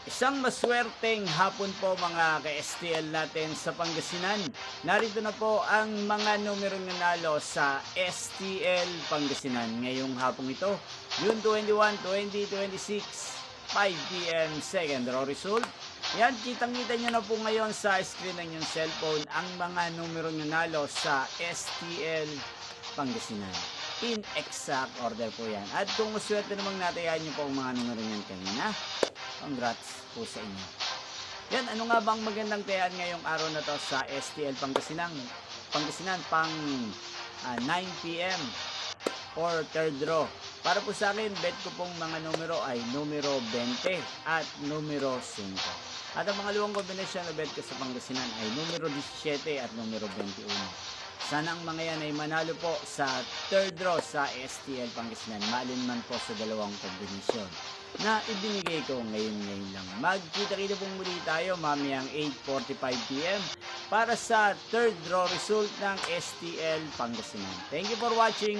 Isang maswerteng hapon po mga ka-STL natin sa Pangasinan. Narito na po ang mga numerong nanalo sa STL Pangasinan ngayong hapong ito, June 21, 2026, 5 p.m. second draw result. Yan, kitang-kita nyo na po ngayon sa screen ng inyong cellphone ang mga numerong nanalo sa STL Pangasinan. In exact order po yan. At kung maswerte namang natayan nyo po ang mga numero yan kanina, congrats po sa inyo. Yan, ano nga bang magandang tayaan ngayong araw na to sa STL Pangasinan pang 9 p.m. or third draw. Para po sa akin, bet ko pong mga numero ay numero 20 at numero 5. At ang mga luwang kombinasyon na bet ko sa Pangasinan ay numero 17 at numero 21. Sana ang mga yan ay manalo po sa third draw sa STL Pangasinan. Maalinman po sa dalawang kombinasyon na ibinigay ko ngayon lang. Magkita-kita pong muli tayo mamayang 8:45 p.m. para sa third draw result ng STL Pangasinan. Thank you for watching.